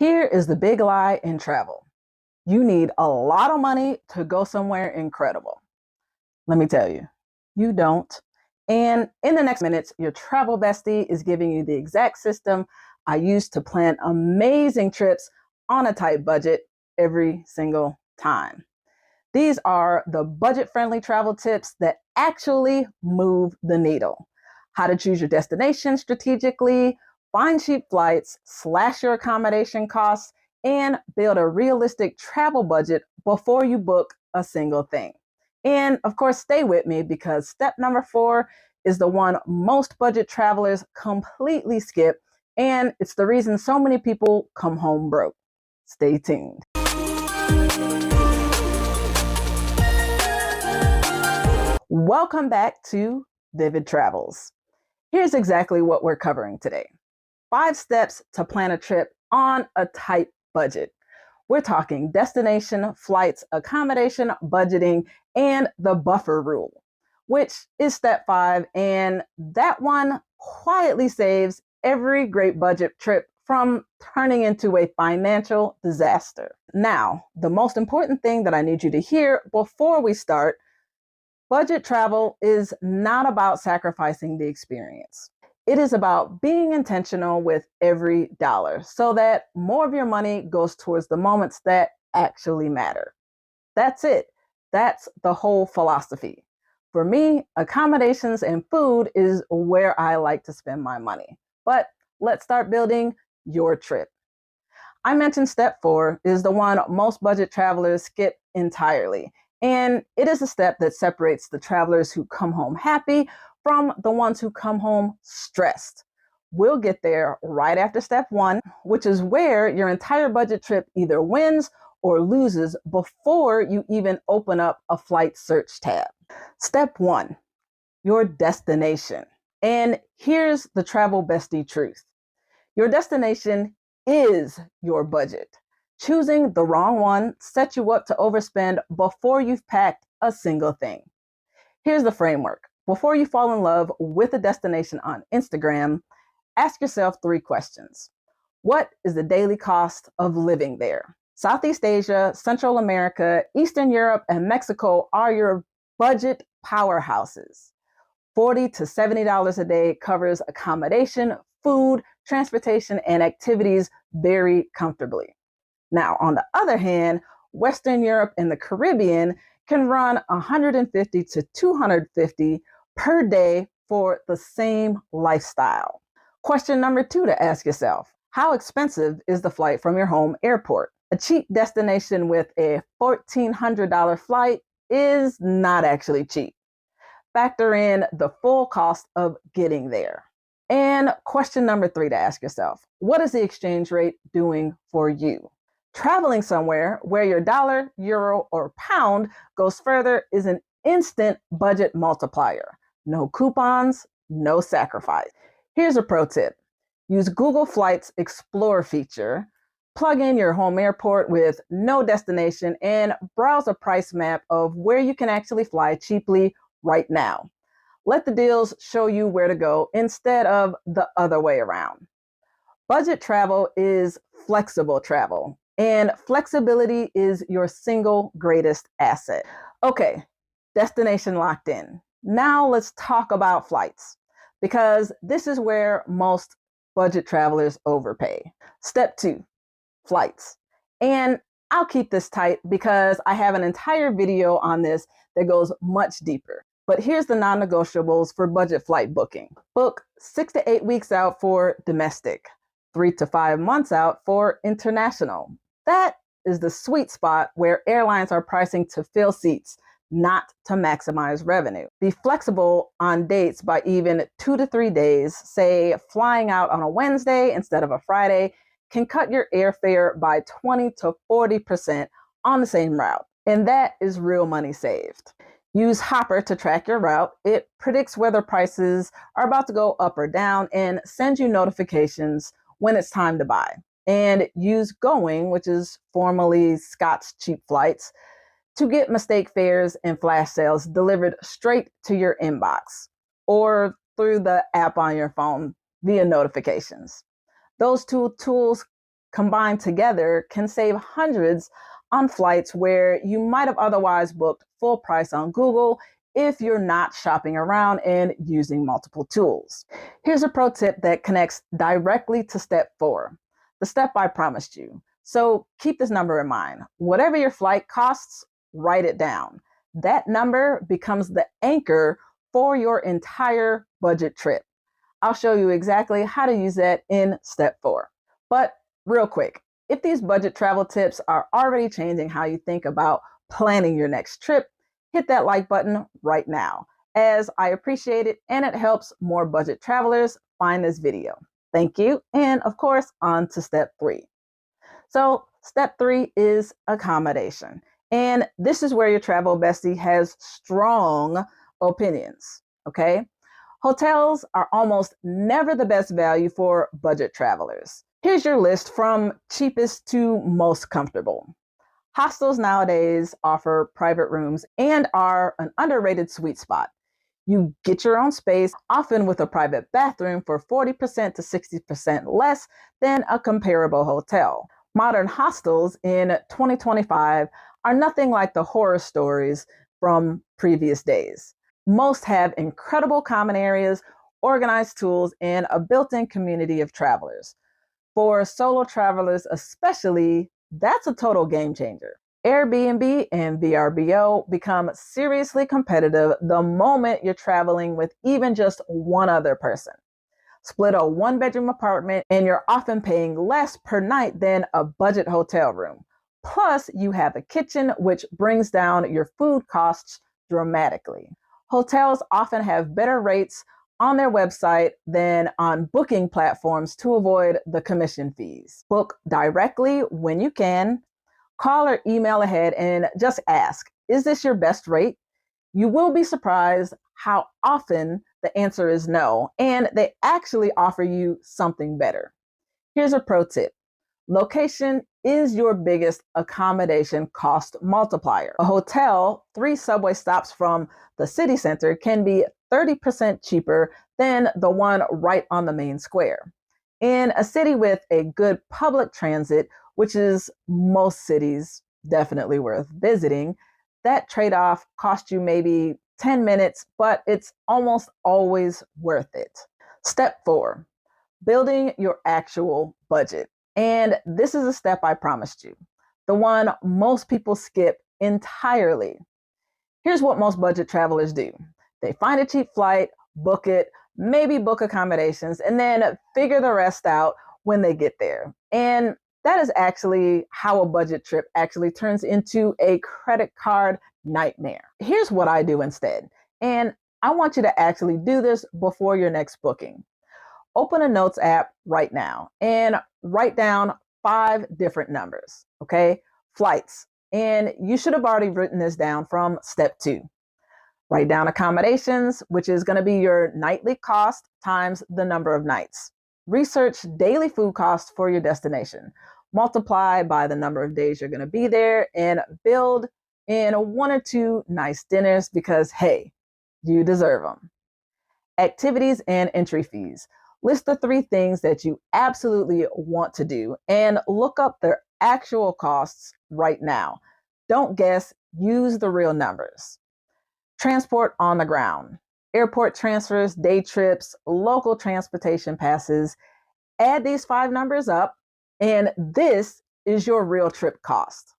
Here is the big lie in travel. You need a lot of money to go somewhere incredible. Let me tell you, you don't. And in the next minutes, your travel bestie is giving you the exact system I use to plan amazing trips on a tight budget every single time. These are the budget friendly travel tips that actually move the needle. How to choose your destination strategically, find cheap flights, slash your accommodation costs, and build a realistic travel budget before you book a single thing. And of course, stay with me because step number 4 is the one most budget travelers completely skip, and it's the reason so many people come home broke. Stay tuned. Welcome back to Vivid Travels. Here's exactly what we're covering today. 5 steps to plan a trip on a tight budget. We're talking destination, flights, accommodation, budgeting, and the buffer rule, which is step 5. And that one quietly saves every great budget trip from turning into a financial disaster. Now, the most important thing that I need you to hear before we start: budget travel is not about sacrificing the experience. It is about being intentional with every dollar so that more of your money goes towards the moments that actually matter. That's it. That's the whole philosophy. For me, accommodations and food is where I like to spend my money. But let's start building your trip. I mentioned step 4 is the one most budget travelers skip entirely. And it is a step that separates the travelers who come home happy from the ones who come home stressed. We'll get there right after step 1, which is where your entire budget trip either wins or loses before you even open up a flight search tab. Step 1, your destination. And here's the travel bestie truth. Your destination is your budget. Choosing the wrong one sets you up to overspend before you've packed a single thing. Here's the framework. Before you fall in love with a destination on Instagram, ask yourself 3 questions. What is the daily cost of living there? Southeast Asia, Central America, Eastern Europe, and Mexico are your budget powerhouses. $40 to $70 a day covers accommodation, food, transportation, and activities very comfortably. Now, on the other hand, Western Europe and the Caribbean can run $150 to $250 per day for the same lifestyle. Question number 2 to ask yourself: how expensive is the flight from your home airport? A cheap destination with a $1,400 flight is not actually cheap. Factor in the full cost of getting there. And question number 3 to ask yourself: what is the exchange rate doing for you? Traveling somewhere where your dollar, euro, or pound goes further is an instant budget multiplier. No coupons, no sacrifice. Here's a pro tip. Use Google Flights Explore feature, plug in your home airport with no destination, and browse a price map of where you can actually fly cheaply right now. Let the deals show you where to go instead of the other way around. Budget travel is flexible travel, and flexibility is your single greatest asset. Okay, destination locked in. Now let's talk about flights, because this is where most budget travelers overpay. Step 2, flights. And I'll keep this tight because I have an entire video on this that goes much deeper. But here's the non-negotiables for budget flight booking. Book 6 to 8 weeks out for domestic, 3 to 5 months out for international. That is the sweet spot where airlines are pricing to fill seats, not to maximize revenue. Be flexible on dates by even 2 to 3 days. Say flying out on a Wednesday instead of a Friday can cut your airfare by 20 to 40% on the same route. And that is real money saved. Use Hopper to track your route. It predicts whether prices are about to go up or down and sends you notifications when it's time to buy. And use Going, which is formerly Scott's Cheap Flights, to get mistake fares and flash sales delivered straight to your inbox or through the app on your phone via notifications. Those two tools combined together can save hundreds on flights where you might have otherwise booked full price on Google if you're not shopping around and using multiple tools. Here's a pro tip that connects directly to step 4, the step I promised you. So keep this number in mind. Whatever your flight costs, write it down. That number becomes the anchor for your entire budget trip. I'll show you exactly how to use that in step 4. But real quick, if these budget travel tips are already changing how you think about planning your next trip, hit that like button right now, as I appreciate it and it helps more budget travelers find this video. Thank you. And of course, on to step 3. So step 3 is accommodation. And this is where your travel bestie has strong opinions, okay? Hotels are almost never the best value for budget travelers. Here's your list from cheapest to most comfortable. Hostels nowadays offer private rooms and are an underrated sweet spot. You get your own space, often with a private bathroom for 40% to 60% less than a comparable hotel. Modern hostels in 2025 are nothing like the horror stories from previous days. Most have incredible common areas, organized tools, and a built-in community of travelers. For solo travelers especially, that's a total game changer. Airbnb and VRBO become seriously competitive the moment you're traveling with even just one other person. Split a one-bedroom apartment and you're often paying less per night than a budget hotel room. Plus, you have a kitchen, which brings down your food costs dramatically. Hotels often have better rates on their website than on booking platforms to avoid the commission fees. Book directly when you can. Call or email ahead and just ask, is this your best rate? You will be surprised how often the answer is no, and they actually offer you something better. Here's a pro tip. Location is your biggest accommodation cost multiplier. A hotel 3 subway stops from the city center can be 30% cheaper than the one right on the main square. In a city with a good public transit, which is most cities definitely worth visiting, that trade-off costs you maybe 10 minutes, but it's almost always worth it. Step 4, building your actual budget. And this is a step I promised you, the one most people skip entirely. Here's what most budget travelers do. They find a cheap flight, book it, maybe book accommodations, and then figure the rest out when they get there. And that is actually how a budget trip actually turns into a credit card nightmare. Here's what I do instead. And I want you to actually do this before your next booking. Open a notes app right now and write down 5 different numbers, okay? Flights. And you should have already written this down from step 2. Write down accommodations, which is going to be your nightly cost times the number of nights. Research daily food costs for your destination. Multiply by the number of days you're going to be there and build in 1 or 2 nice dinners because, hey, you deserve them. Activities and entry fees. List the 3 things that you absolutely want to do and look up their actual costs right now. Don't guess, use the real numbers. Transport on the ground. Airport transfers, day trips, local transportation passes. Add these 5 numbers up, and this is your real trip cost.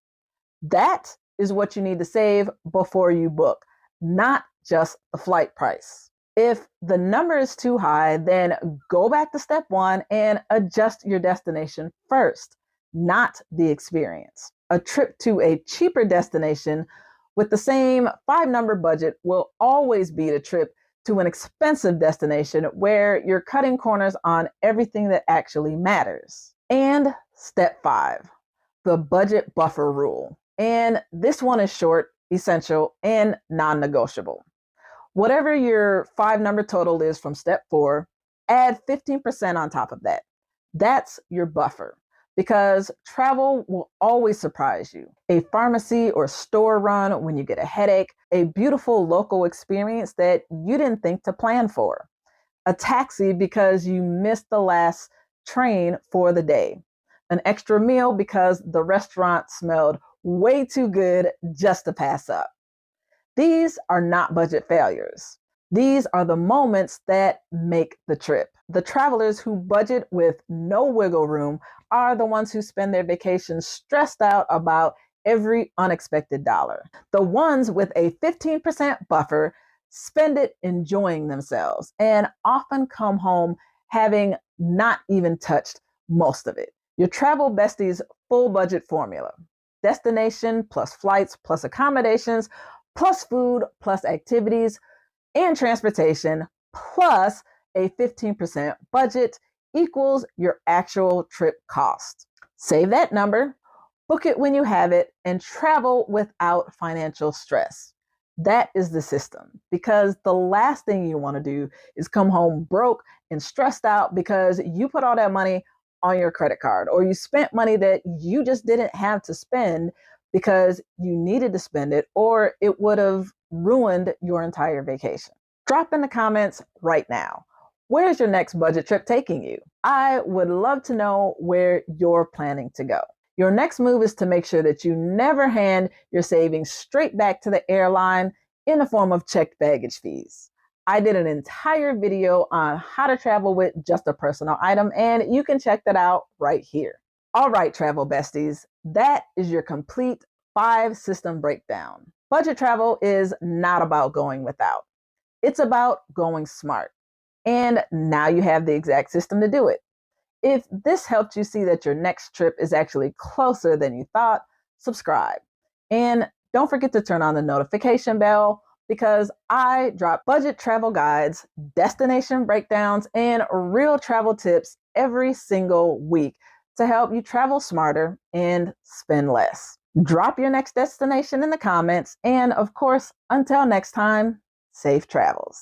That is what you need to save before you book, not just the flight price. If the number is too high, then go back to step 1 and adjust your destination first, not the experience. A trip to a cheaper destination with the same 5-number budget will always beat a trip to an expensive destination where you're cutting corners on everything that actually matters. And step 5, the budget buffer rule. And this one is short, essential, and non-negotiable. Whatever your 5-number total is from step 4, add 15% on top of that. That's your buffer, because travel will always surprise you. A pharmacy or store run when you get a headache, a beautiful local experience that you didn't think to plan for, a taxi because you missed the last train for the day. an extra meal because the restaurant smelled way too good just to pass up. These are not budget failures. These are the moments that make the trip. The travelers who budget with no wiggle room are the ones who spend their vacations stressed out about every unexpected dollar. The ones with a 15% buffer spend it enjoying themselves and often come home having not even touched most of it. Your travel bestie's full budget formula: destination plus flights plus accommodations plus food plus activities and transportation plus a 15% budget equals your actual trip cost. Save that number, book it when you have it, and travel without financial stress. That is the system, because the last thing you want to do is come home broke and stressed out because you put all that money on your credit card, or you spent money that you just didn't have to spend because you needed to spend it, or it would have ruined your entire vacation. Drop in the comments right now. Where's your next budget trip taking you? I would love to know where you're planning to go. Your next move is to make sure that you never hand your savings straight back to the airline in the form of checked baggage fees. I did an entire video on how to travel with just a personal item, and you can check that out right here. All right, travel besties, that is your complete 5-system breakdown. Budget travel is not about going without. It's about going smart. And now you have the exact system to do it. If this helped you see that your next trip is actually closer than you thought, subscribe. And don't forget to turn on the notification bell, because I drop budget travel guides, destination breakdowns, and real travel tips every single week to help you travel smarter and spend less. Drop your next destination in the comments. And of course, until next time, safe travels.